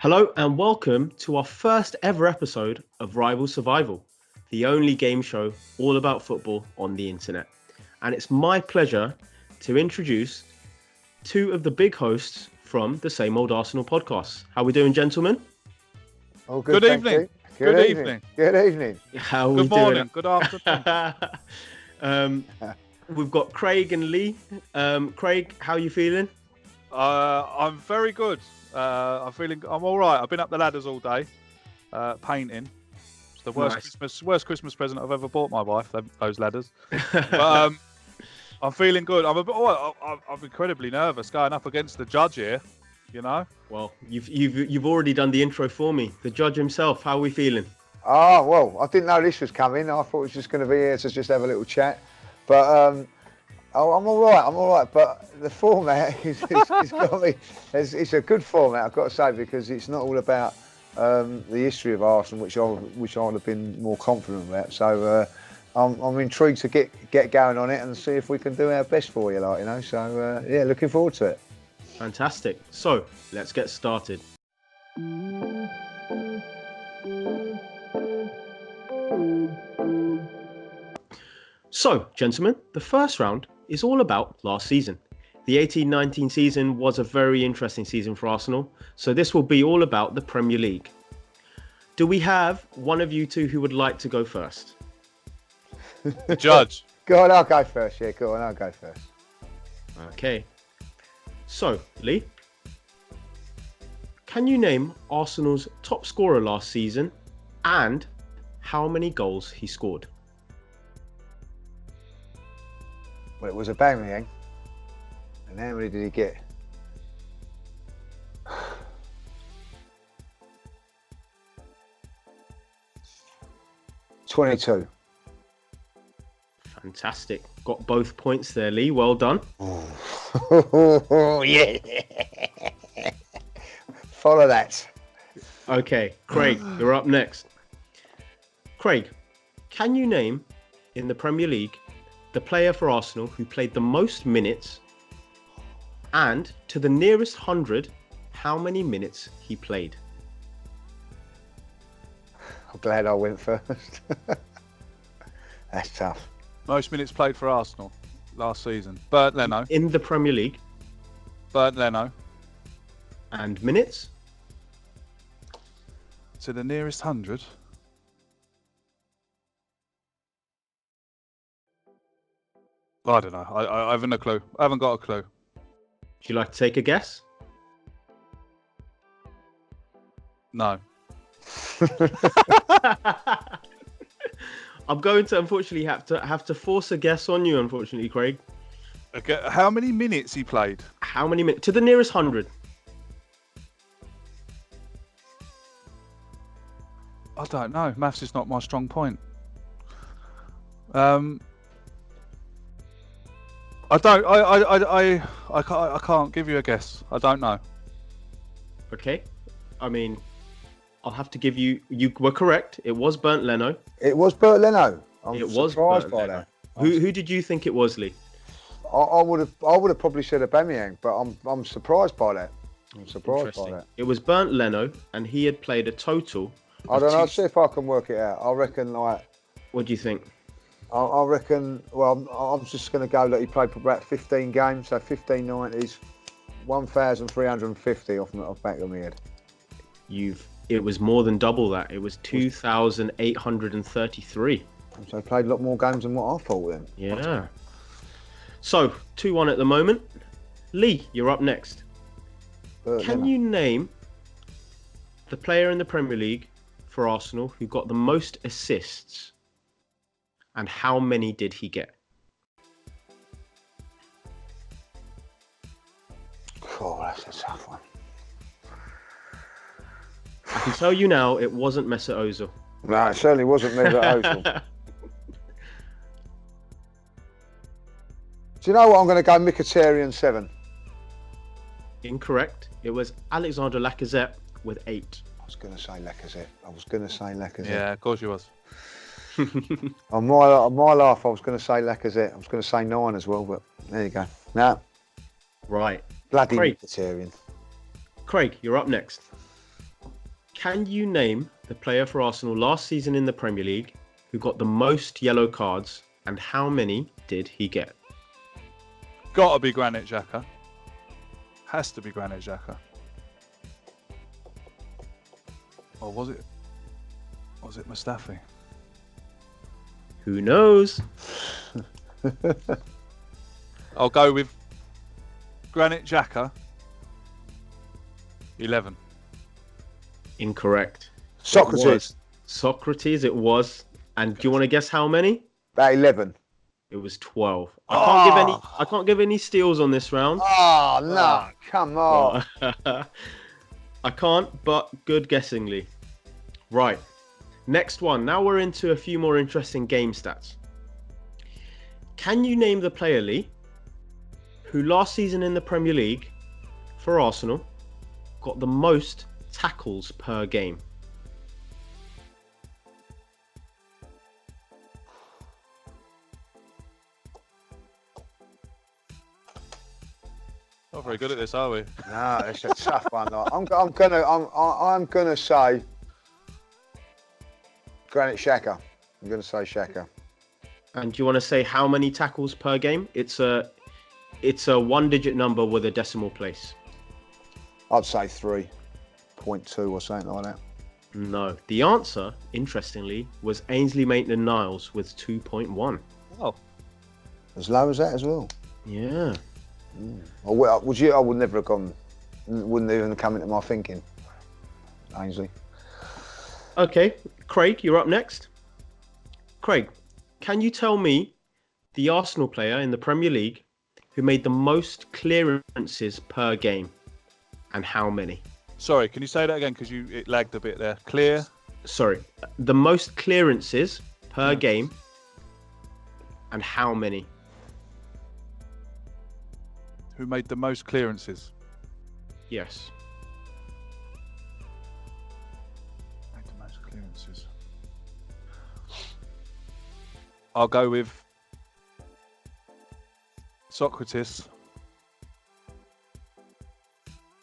Hello and welcome to our first ever episode of Rival Survival, the only game show all about football on the internet. And it's my pleasure to introduce two of the big hosts from the Same Old Arsenal podcast. How are we doing, gentlemen? Oh, good evening. Good evening. Good evening. How are Good we morning. doing? Good afternoon. We've got Craig and Lee. Craig, how are you feeling? I'm very good. I'm all right. I've been up the ladders all day, painting. It's the worst Christmas present I've ever bought my wife. Those ladders. But I'm feeling good. I'm incredibly nervous going up against the judge here. You know. Well, you've already done the intro for me. The judge himself. How are we feeling? Oh, well, I didn't know this was coming. I thought it was just going to be here to just have a little chat. But I'm all right. But the format it's got me. It's a good format, I've got to say, because it's not all about the history of Arsenal, which I'd have been more confident about. So I'm intrigued to get going on it and see if we can do our best for you, So yeah, looking forward to it. Fantastic. So let's get started. So, gentlemen, the first round is all about last season. The 18-19 season was a very interesting season for Arsenal, so this will be all about the Premier League. Do we have one of you two who would like to go first? Judge. Go on, I'll go first. Yeah, go on, I'll go first. Okay. So, Lee, can you name Arsenal's top scorer last season and how many goals he scored? Well, it was a Aubameyang. And how many did he get? 22. Fantastic. Got both points there, Lee. Well done. Oh, yeah. Follow that. Okay, Craig, you're up next. Craig, can you name in the Premier League the player for Arsenal who played the most minutes and to the nearest 100, how many minutes he played? I'm glad I went first. That's tough. Most minutes played for Arsenal last season. Bernd Leno. In the Premier League. Bernd Leno. And minutes? To the nearest 100. I don't know. I haven't a clue. I haven't got a clue. Would you like to take a guess? No. I'm going to unfortunately have to force a guess on you, unfortunately, Craig. Okay. How many minutes he played? How many minutes? To the nearest 100. I don't know. Maths is not my strong point. I can't give you a guess. I don't know. Okay. I mean, I'll have to give you. You were correct. It was Bernd Leno. It was Bernd Leno. I'm It was surprised Bernd by Leno. that. Who did you think it was, Lee? I would have probably said Aubameyang, but I'm surprised by that. I'm surprised by Interesting. that. It was Bernd Leno, and he had played a total. I don't know. I'll see if I can work it out. I reckon What do you think? I reckon. Well, I'm just going to go that he played for about 15 games, so 15 90s, 1,350 off the back of my head. It was more than double that. It was 2,833. So he played a lot more games than what I thought then. Yeah. So 2-1 at the moment. Lee, you're up next. Can you name the player in the Premier League for Arsenal who got the most assists, and how many did he get? Oh, that's a tough one. I can tell you now, it wasn't Mesut Ozil. No, it certainly wasn't Mesut Ozil. Do you know what? I'm going to go Mkhitaryan 7. Incorrect. It was Alexander Lacazette with 8. I was going to say Lacazette. Yeah, of course you was. On my life, I was going to say Lacazette. I was going to say 9 as well, but there you go. No. Right. Bloody Craig. Mkhitaryan. Craig, you're up next. Can you name the player for Arsenal last season in the Premier League who got the most yellow cards, and how many did he get? Gotta be Granit Xhaka. Has to be Granit Xhaka. Or was it Mustafi? Who knows? I'll go with Granit Xhaka. 11. Incorrect. Socrates. Socrates, it was. And do you want to guess how many? About 11. It was 12. I can't give any steals on this round. Oh, no. Come on. I can't, but good guessing, Lee. Right. Next one. Now we're into a few more interesting game stats. Can you name the player, Lee, who last season in the Premier League for Arsenal got the most tackles per game? Not very good at this, are we? No, it's a tough one. I'm gonna say Granit Xhaka. I'm gonna say Xhaka. And do you want to say how many tackles per game? It's a one-digit number with a decimal place. I'd say 3.2 or something like that. No. The answer, interestingly, was Ainsley Maitland-Niles with 2.1. Oh. As low as that as well. Yeah. I would never have gone. Wouldn't even come into my thinking. Ainsley. Okay, Craig, you're up next. Craig, can you tell me the Arsenal player in the Premier League who made the most clearances per game, and how many? Sorry, can you say that again? Because it lagged a bit there. Clear. Sorry, the most clearances per game, and how many? Who made the most clearances? Yes. Made the most clearances. I'll go with Socrates.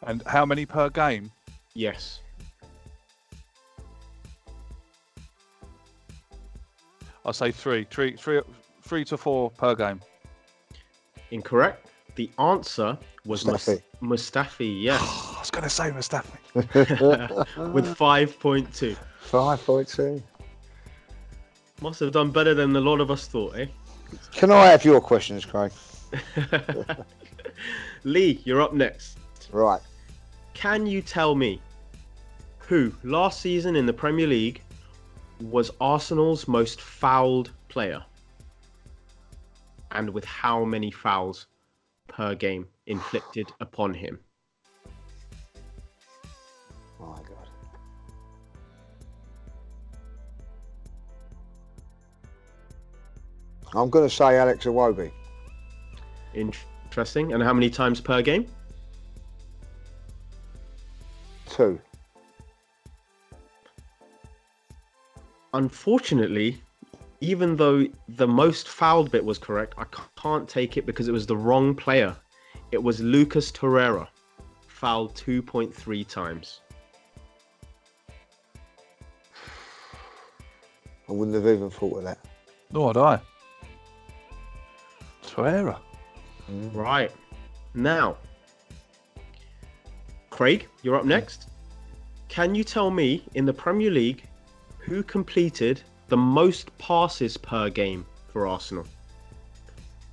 And how many per game? Yes. I'll say three to four per game. Incorrect. The answer was Mustafi. Mustafi, yes. I was going to say Mustafi. With 5.2. 5.2. Must have done better than a lot of us thought, eh? Can I have your questions, Craig? Lee, you're up next. Right. Can you tell me who last season in the Premier League was Arsenal's most fouled player? And with how many fouls per game inflicted upon him? Oh my God. I'm going to say Alex Iwobi. Interesting. And how many times per game? 2. Unfortunately, even though the most fouled bit was correct, I can't take it because it was the wrong player. It was Lucas Torreira, fouled 2.3 times. I wouldn't have even thought of that. Nor would I. Torreira. Right. Now, Craig, you're up next. Can you tell me in the Premier League who completed the most passes per game for Arsenal?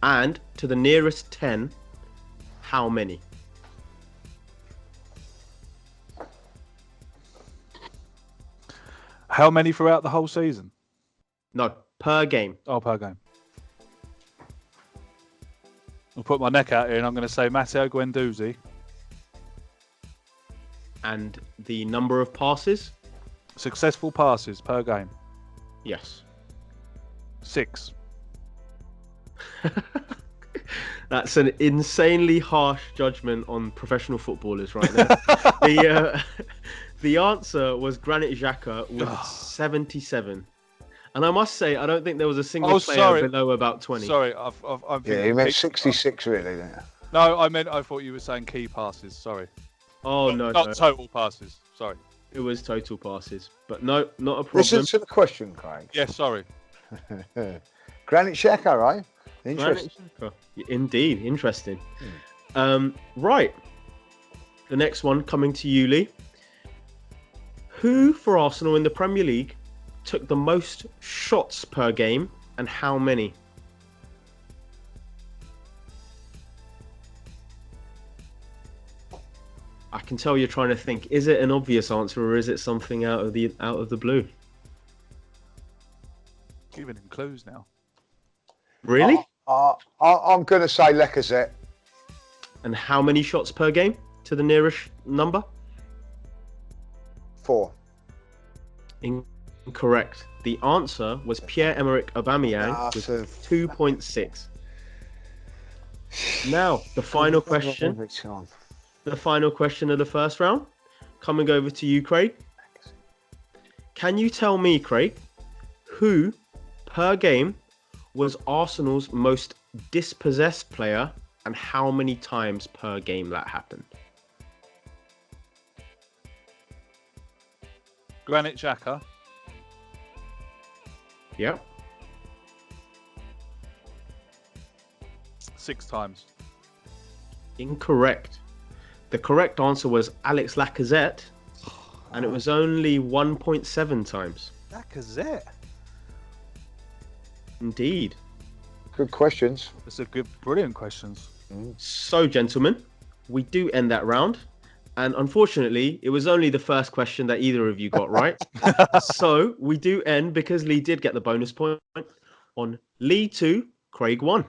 And to the nearest 10, how many? How many throughout the whole season? No, per game. Oh, per game. I'll put my neck out here and I'm going to say Matteo Guendouzi. And the number of passes? Successful passes per game. Yes. 6. That's an insanely harsh judgment on professional footballers right there. The answer was Granit Xhaka with 77. And I must say, I don't think there was a single player below about 20. Sorry, I'm Yeah, you meant 66 really, didn't you? No, I thought you were saying key passes. Sorry. Oh, not no. total passes. Sorry. It was total passes, but no, not a problem. Listen to the question, Craig. Yeah, sorry. Granit Xhaka, right? Granit Interesting. Xhaka. Indeed, interesting. Right. The next one coming to you, Lee. Who for Arsenal in the Premier League took the most shots per game and how many? I can tell you're trying to think. Is it an obvious answer or is it something out of the blue? Giving him clues now. Really? I'm going to say Lacazette. And how many shots per game to the nearest number? 4. Incorrect. The answer was Pierre-Emerick Aubameyang with 2.6. Now, the final question. The final question of the first round. Coming over to you, Craig. Can you tell me, Craig, who per game was Arsenal's most dispossessed player and how many times per game that happened? Granit Xhaka. Yep. 6 times. Incorrect. The correct answer was Alex Lacazette, and it was only 1.7 times. Lacazette. Indeed. Good questions. That's a good, brilliant questions. So, gentlemen, we do end that round. And unfortunately, it was only the first question that either of you got right. So we do end, because Lee did get the bonus point, on Lee 2, Craig 1.